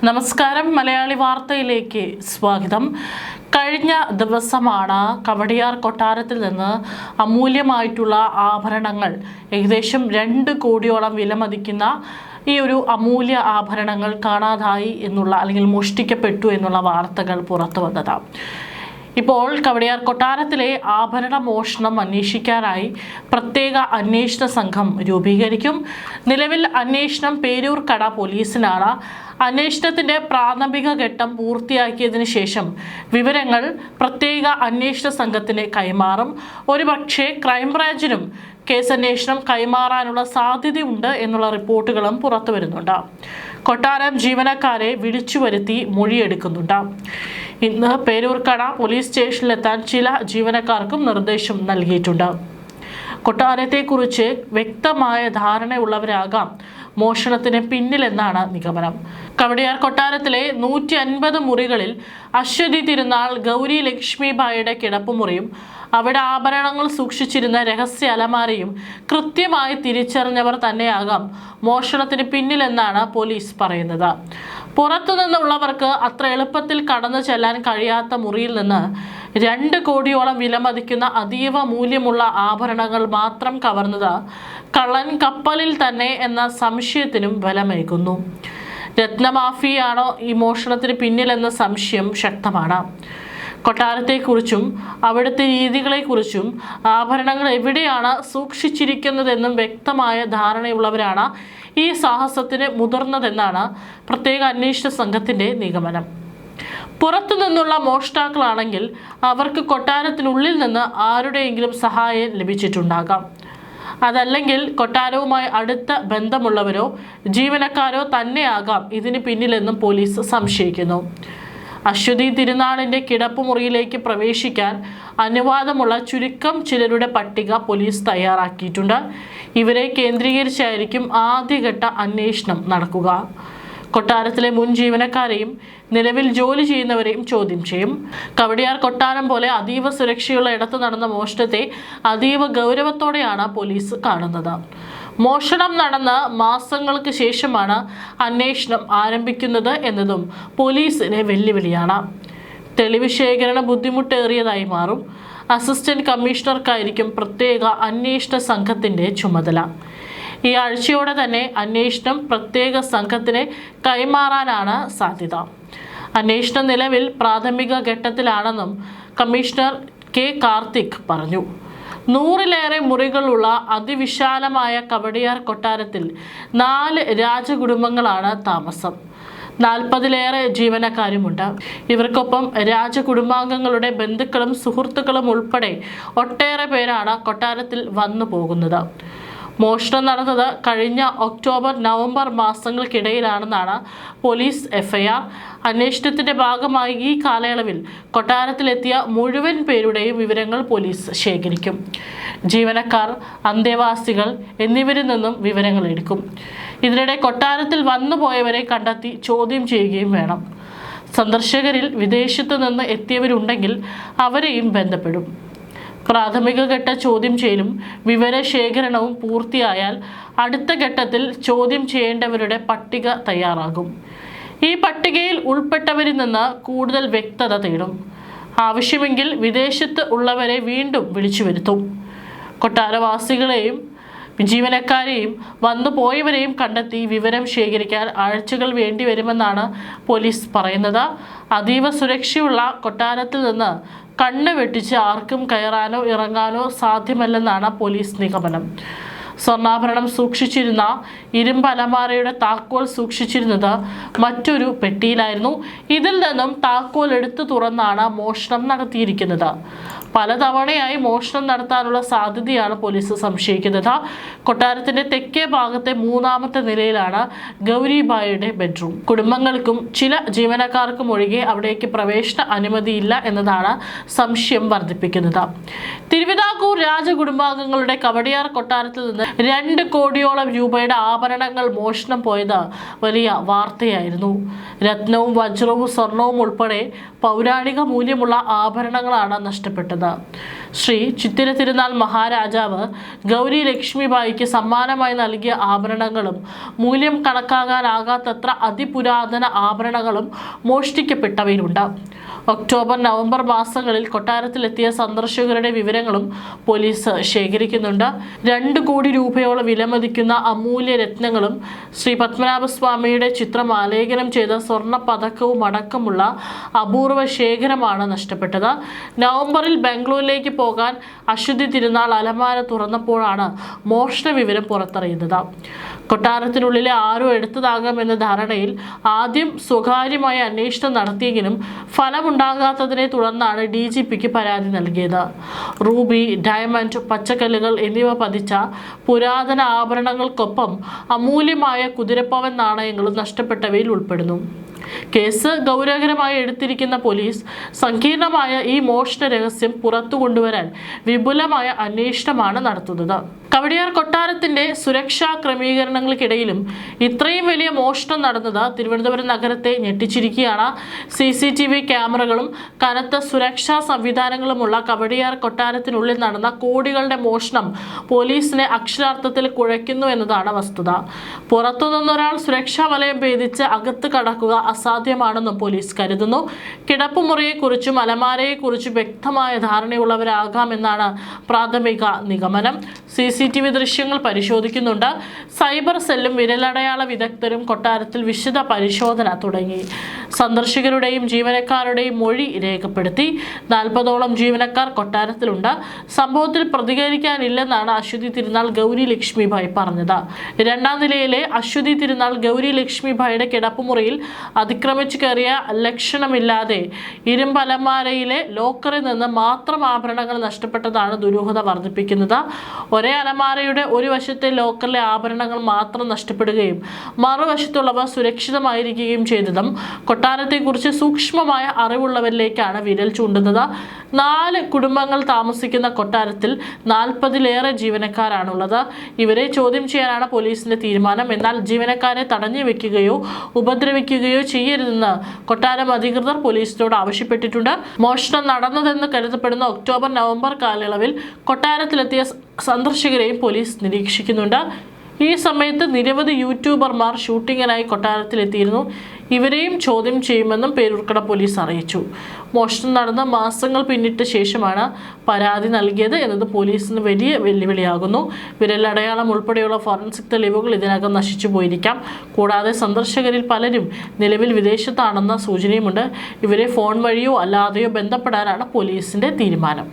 നമസ്കാരം, മലയാളി വാർത്തയിലേക്ക് സ്വാഗതം. കഴിഞ്ഞ ദിവസമാണ് കവടിയാർ കൊട്ടാരത്തിൽ നിന്ന് അമൂല്യമായിട്ടുള്ള ആഭരണങ്ങൾ ഏകദേശം 2 കോടിയോളം വിലമതിക്കുന്ന ഈ ഒരു അമൂല്യ ആഭരണങ്ങൾ കാണാതായി എന്നുള്ള അല്ലെങ്കിൽ മോഷ്ടിക്കപ്പെട്ടു എന്നുള്ള വാർത്തകൾ പുറത്തു വന്നത്. ഇപ്പോൾ കവടിയാർ കൊട്ടാരത്തിലെ ആഭരണ മോഷണം അന്വേഷിക്കാനായി പ്രത്യേക അന്വേഷണ സംഘം രൂപീകരിക്കും. നിലവിൽ അന്വേഷണം പേരൂർക്കട പോലീസിനാണ്. അന്വേഷണത്തിന്റെ പ്രാഥമിക ഘട്ടം പൂർത്തിയാക്കിയതിനു ശേഷം വിവരങ്ങൾ പ്രത്യേക അന്വേഷണ സംഘത്തിന് കൈമാറും. ഒരുപക്ഷെ ക്രൈംബ്രാഞ്ചിനും കേസന്വേഷണം കൈമാറാനുള്ള സാധ്യതയുണ്ട് എന്നുള്ള റിപ്പോർട്ടുകളും പുറത്തു വരുന്നുണ്ട്. കൊട്ടാരം ജീവനക്കാരെ വിളിച്ചു വരുത്തി മൊഴിയെടുക്കുന്നുണ്ട്. ഇന്ന് പേരൂർക്കട പോലീസ് സ്റ്റേഷനിലെത്താൻ ചില ജീവനക്കാർക്കും നിർദ്ദേശം നൽകിയിട്ടുണ്ട്. കൊട്ടാരത്തെക്കുറിച്ച് വ്യക്തമായ ധാരണയുള്ളവരാകാം മോഷണത്തിന് പിന്നിലെന്നാണ് നിഗമനം. കവടിയാർ കൊട്ടാരത്തിലെ 150 മുറികളിൽ അശ്വതി തിരുനാൾ ഗൗരി ലക്ഷ്മിബായിയുടെ കിടപ്പുമുറിയും അവിടെ ആഭരണങ്ങൾ സൂക്ഷിച്ചിരുന്ന രഹസ്യ അലമാരയും കൃത്യമായി തിരിച്ചറിഞ്ഞവർ തന്നെയാകാം മോഷണത്തിന് പിന്നിലെന്നാണ് പോലീസ് പറയുന്നത്. പുറത്തുനിന്നുള്ളവർക്ക് അത്ര എളുപ്പത്തിൽ കടന്നു ചെല്ലാൻ കഴിയാത്ത മുറിയിൽ നിന്ന് 2 കോടിയോളം വിലമതിക്കുന്ന അതീവ മൂല്യമുള്ള ആഭരണങ്ങൾ മാത്രം കവർന്നത് കള്ളൻ കപ്പലിൽ തന്നെ എന്ന സംശയത്തിനും ബലമേകുന്നു. രത്നമാഫിയാണോ ഈ മോഷണത്തിന് പിന്നിലെന്ന സംശയം ശക്തമാണ്. കൊട്ടാരത്തെക്കുറിച്ചും അവിടുത്തെ രീതികളെക്കുറിച്ചും ആഭരണങ്ങൾ എവിടെയാണ് സൂക്ഷിച്ചിരിക്കുന്നതെന്നും വ്യക്തമായ ധാരണയുള്ളവരാണ് ഈ സാഹസത്തിന് മുതിർന്നതെന്നാണ് പ്രത്യേക അന്വേഷണ സംഘത്തിന്റെ നിഗമനം. പുറത്തു നിന്നുള്ള മോഷ്ടാക്കളാണെങ്കിൽ അവർക്ക് കൊട്ടാരത്തിനുള്ളിൽ നിന്ന് ആരുടെയെങ്കിലും സഹായം ലഭിച്ചിട്ടുണ്ടാകാം. അതല്ലെങ്കിൽ കൊട്ടാരവുമായി അടുത്ത ബന്ധമുള്ളവരോ ജീവനക്കാരോ തന്നെയാകാം ഇതിന് പിന്നിലെന്നും പോലീസ് സംശയിക്കുന്നു. അശ്വതി തിരുനാളിന്റെ കിടപ്പുമുറിയിലേക്ക് പ്രവേശിക്കാൻ അനുവാദമുള്ള ചുരുക്കം ചിലരുടെ പട്ടിക പോലീസ് തയ്യാറാക്കിയിട്ടുണ്ട്. ഇവരെ കേന്ദ്രീകരിച്ചായിരിക്കും ആദ്യഘട്ട അന്വേഷണം നടക്കുക. കൊട്ടാരത്തിലെ മുൻ ജീവനക്കാരെയും നിലവിൽ ജോലി ചെയ്യുന്നവരെയും ചോദ്യം ചെയ്യും. കവടിയാർ കൊട്ടാരം പോലെ അതീവ സുരക്ഷയുള്ള ഇടത്ത് നടന്ന മോഷണത്തെ അതീവ ഗൗരവത്തോടെയാണ് പോലീസ് കാണുന്നത്. മോഷണം നടന്ന് മാസങ്ങൾക്ക് ശേഷമാണ് അന്വേഷണം ആരംഭിക്കുന്നത് എന്നതും പോലീസിന് വെല്ലുവിളിയാണ്. തെളിവ് ശേഖരണം ബുദ്ധിമുട്ടേറിയതായി മാറും. അസിസ്റ്റന്റ് കമ്മീഷണർക്കായിരിക്കും പ്രത്യേക അന്വേഷണ സംഘത്തിന്റെ ചുമതല. ഈ ആഴ്ചയോടെ തന്നെ അന്വേഷണം പ്രത്യേക സംഘത്തിന് കൈമാറാനാണ് സാധ്യത. അന്വേഷണം നിലവിൽ പ്രാഥമിക ഘട്ടത്തിലാണെന്നും കമ്മീഷണർ കെ കാർത്തിക് പറഞ്ഞു. 100-ലേറെ മുറികളുള്ള അതിവിശാലമായ കവടിയാർ കൊട്ടാരത്തിൽ 4 രാജകുടുംബങ്ങളാണ് താമസം. 40-ലേറെ ജീവനക്കാരുമുണ്ട്. ഇവർക്കൊപ്പം രാജകുടുംബാംഗങ്ങളുടെ ബന്ധുക്കളും സുഹൃത്തുക്കളും ഉൾപ്പെടെ ഒട്ടേറെ പേരാണ് കൊട്ടാരത്തിൽ വന്നു പോകുന്നത്. മോഷണം നടന്നത് കഴിഞ്ഞ ഒക്ടോബർ നവംബർ മാസങ്ങൾക്കിടയിലാണെന്നാണ് പോലീസ് എഫ്ഐആർ. അന്വേഷണത്തിന്റെ ഭാഗമായി ഈ കാലയളവിൽ കൊട്ടാരത്തിലെത്തിയ മുഴുവൻ പേരുടെയും വിവരങ്ങൾ പോലീസ് ശേഖരിക്കും. ജീവനക്കാർ, അന്തേവാസികൾ എന്നിവരിൽ നിന്നും വിവരങ്ങൾ എടുക്കും. ഇതിനിടെ കൊട്ടാരത്തിൽ വന്നുപോയവരെ കണ്ടെത്തി ചോദ്യം ചെയ്യുകയും വേണം. സന്ദർശകരിൽ വിദേശത്തു നിന്ന് എത്തിയവരുണ്ടെങ്കിൽ അവരെയും ബന്ധപ്പെടും. പ്രാഥമിക ഘട്ട ചോദ്യം ചെയ്യലും വിവരശേഖരണവും പൂർത്തിയായാൽ അടുത്ത ഘട്ടത്തിൽ ചോദ്യം ചെയ്യേണ്ടവരുടെ പട്ടിക തയ്യാറാകും. ഈ പട്ടികയിൽ ഉൾപ്പെട്ടവരിൽ നിന്ന് കൂടുതൽ വ്യക്തത തേടും. ആവശ്യമെങ്കിൽ വിദേശത്ത് ഉള്ളവരെ വീണ്ടും വിളിച്ചു വരുത്തും. കൊട്ടാരവാസികളെയും ജീവനക്കാരെയും വന്നു പോയവരെയും കണ്ടെത്തി വിവരം ശേഖരിക്കാൻ ആഴ്ചകൾ വേണ്ടിവരുമെന്നാണ് പോലീസ് പറയുന്നത്. അതീവ സുരക്ഷയുള്ള കൊട്ടാരത്തിൽ നിന്ന് കണ്ണ് വെട്ടിച്ച് ആർക്കും കയറാനോ ഇറങ്ങാനോ സാധ്യമല്ലെന്നാണ് പോലീസ് നിഗമനം. സ്വർണ്ണാഭരണം സൂക്ഷിച്ചിരുന്ന ഇരുമ്പ് അലമാരയുടെ താക്കോൽ സൂക്ഷിച്ചിരുന്നത് മറ്റൊരു പെട്ടിയിലായിരുന്നു. ഇതിൽ നിന്നും താക്കോൽ എടുത്തു തുറന്നാണ് മോഷണം നടത്തിയിരിക്കുന്നത്. പലതവണയായി മോഷണം നടത്താനുള്ള സാധ്യതയാണ് പോലീസ് സംശയിക്കുന്നത്. കൊട്ടാരത്തിന്റെ തെക്കേ ഭാഗത്തെ 3ാമത്തെ നിലയിലാണ് ഗൗരിബായിയുടെ ബെഡ്റൂം. കുടുംബങ്ങൾക്കും ചില ജീവനക്കാർക്കും ഒഴികെ അവിടേക്ക് പ്രവേശന അനുമതിയില്ല എന്നതാണ് സംശയം വർദ്ധിപ്പിക്കുന്നത്. തിരുവിതാംകൂർ രാജകുടുംബാംഗങ്ങളുടെ കവടിയാർ കൊട്ടാരത്തിൽ നിന്ന് 2 കോടിയോളം രൂപയുടെ ആഭരണങ്ങൾ മോഷണം പോയത് വലിയ വാർത്തയായിരുന്നു. രത്നവും വജ്രവും സ്വർണവും ഉൾപ്പെടെ പൗരാണിക മൂല്യമുള്ള ആഭരണങ്ങളാണ് നഷ്ടപ്പെട്ടത്. നടന്നത്. ശ്രീ ചിത്തിര തിരുനാൾ മഹാരാജാവ് ഗൗരി ലക്ഷ്മിബായിക്ക് സമ്മാനമായി നൽകിയ ആഭരണങ്ങളും മൂല്യം കണക്കാകാനാകാത്തത്ര അതിപുരാതന ആഭരണങ്ങളും മോഷ്ടിക്കപ്പെട്ടവയിലുണ്ട്. ഒക്ടോബർ നവംബർ മാസങ്ങളിൽ കൊട്ടാരത്തിലെത്തിയ സന്ദർശകരുടെ വിവരങ്ങളും പോലീസ് ശേഖരിക്കുന്നുണ്ട്. 2 കോടി രൂപയോളം വിലമതിക്കുന്ന അമൂല്യ രത്നങ്ങളും ശ്രീ പത്മനാഭസ്വാമിയുടെ ചിത്രം ആലേഖനം ചെയ്ത സ്വർണ്ണ പതക്കവും അടക്കമുള്ള അപൂർവ ശേഖരമാണ് നഷ്ടപ്പെട്ടത്. നവംബറിൽ ബാംഗ്ലൂരിലേക്ക് പോകാൻ അശ്വതി തിരുനാൾ അലമാര തുറന്നപ്പോഴാണ് മോഷണ വിവരം പുറത്തറിയുന്നത്. കൊട്ടാരത്തിനുള്ളിലെ ആരോ എടുത്തതാകാമെന്ന ധാരണയിൽ ആദ്യം സ്വകാര്യമായ അന്വേഷണം നടത്തിയെങ്കിലും ഫലമുണ്ടാകാത്തതിനെ തുടർന്നാണ് DGPക്ക് പരാതി നൽകിയത്. റൂബി, ഡയമണ്ട്, പച്ചക്കല്ലുകൾ എന്നിവ പതിച്ച പുരാതന ആഭരണങ്ങൾക്കൊപ്പം അമൂല്യമായ കുതിരപ്പവൻ നാണയങ്ങളും നഷ്ടപ്പെട്ടവയിൽ ഉൾപ്പെടുന്നു. കേസ് ഗൗരവകരമായി എടുത്തിരിക്കുന്ന പോലീസ് സങ്കീർണമായ ഈ മോഷണ രഹസ്യം പുറത്തു കൊണ്ടുവരാൻ വിപുലമായ അന്വേഷണമാണ് നടത്തുന്നത്. കവടിയാർ കൊട്ടാരത്തിന്റെ സുരക്ഷാ ക്രമീകരണങ്ങൾക്കിടയിലും ഇത്രയും വലിയ മോഷണം നടന്നത് തിരുവനന്തപുരം നഗരത്തെ ഞെട്ടിച്ചിരിക്കുകയാണ്. CCTV ക്യാമറകളും കനത്ത സുരക്ഷാ സംവിധാനങ്ങളുമുള്ള കവടിയാർ കൊട്ടാരത്തിനുള്ളിൽ നടന്ന കോടികളുടെ മോഷണം പോലീസിനെ അക്ഷരാർത്ഥത്തിൽ കുഴയ്ക്കുന്നു എന്നതാണ് വസ്തുത. പുറത്തുനിന്നൊരാൾ സുരക്ഷാ വലയം ഭേദിച്ച് അകത്ത് കടക്കുക അസാധ്യമാണെന്നും പോലീസ് കരുതുന്നു. കിടപ്പുമുറിയെക്കുറിച്ചും അലമാരയെക്കുറിച്ചും വ്യക്തമായ ധാരണയുള്ളവരാകാമെന്നാണ് പ്രാഥമിക നിഗമനം. CCTV ദൃശ്യങ്ങൾ പരിശോധിക്കുന്നുണ്ട്. സൈബർ സെല്ലും വിരലടയാള വിദഗ്ധരും കൊട്ടാരത്തിൽ വിശദ പരിശോധന തുടങ്ങി. സന്ദർശകരുടെയും ജീവനക്കാരുടെയും മൊഴി രേഖപ്പെടുത്തി. 40ഓളം ജീവനക്കാർ കൊട്ടാരത്തിലുണ്ട്. സംഭവത്തിൽ പ്രതികരിക്കാനില്ലെന്നാണ് അശ്വതി തിരുനാൾ ഗൗരി ലക്ഷ്മിബായി പറഞ്ഞത്. 2ാം നിലയിലെ അശ്വതി തിരുനാൾ ഗൗരി ലക്ഷ്മിബായിയുടെ കിടപ്പുമുറിയിൽ അതിക്രമിച്ചു കയറിയ ലക്ഷണമില്ലാതെ ഇരുമ്പ് അലമാരയിലെ ലോക്കറിൽ നിന്ന് മാത്രം ആഭരണങ്ങൾ നഷ്ടപ്പെട്ടതാണ് ദുരൂഹത വർദ്ധിപ്പിക്കുന്നത്. ഒരേ അലമാരയുടെ ഒരു വശത്തെ ലോക്കറിലെ ആഭരണങ്ങൾ മാത്രം നഷ്ടപ്പെടുകയും മറുവശത്തുള്ളവ സുരക്ഷിതമായിരിക്കുകയും ചെയ്തതും കൊട്ടാരത്തെക്കുറിച്ച് സൂക്ഷ്മമായ അറിവുള്ളവരിലേക്കാണ് വിരൽ ചൂണ്ടുന്നത്. 4 കുടുംബങ്ങൾ താമസിക്കുന്ന കൊട്ടാരത്തിൽ 40ലേറെ ജീവനക്കാരാണുള്ളത്. ഇവരെ ചോദ്യം ചെയ്യാനാണ് പോലീസിന്റെ തീരുമാനം. എന്നാൽ ജീവനക്കാരെ തടഞ്ഞു വെക്കുകയോ ഉപദ്രവിക്കുകയോ ചെയ്യരുതെന്ന് കൊട്ടാരം അധികൃതർ പോലീസിനോട് ആവശ്യപ്പെട്ടിട്ടുണ്ട്. മോഷണം നടന്നതെന്ന് കരുതപ്പെടുന്ന ഒക്ടോബർ നവംബർ കാലയളവിൽ കൊട്ടാരത്തിലെത്തിയ സന്ദർശകരെയും പോലീസ് നിരീക്ഷിക്കുന്നുണ്ട്. ഈ സമയത്ത് നിരവധി യൂട്യൂബർമാർ ഷൂട്ടിങ്ങിനായി കൊട്ടാരത്തിലെത്തിയിരുന്നു. ഇവരെയും ചോദ്യം ചെയ്യുമെന്നും പേരൂർക്കട പോലീസ് അറിയിച്ചു. മോഷണം നടന്ന മാസങ്ങൾ പിന്നിട്ട ശേഷമാണ് പരാതി നൽകിയത് എന്നത് പോലീസിന് വലിയ വെല്ലുവിളിയാകുന്നു. വിരലടയാളം ഉൾപ്പെടെയുള്ള ഫോറൻസിക് തെളിവുകൾ ഇതിനകം നശിച്ചു പോയിരിക്കാം. കൂടാതെ സന്ദർശകരിൽ പലരും നിലവിൽ വിദേശത്താണെന്ന സൂചനയുമുണ്ട്. ഇവരെ ഫോൺ വഴിയോ അല്ലാതെയോ ബന്ധപ്പെടാനാണ് പോലീസിന്റെ തീരുമാനം.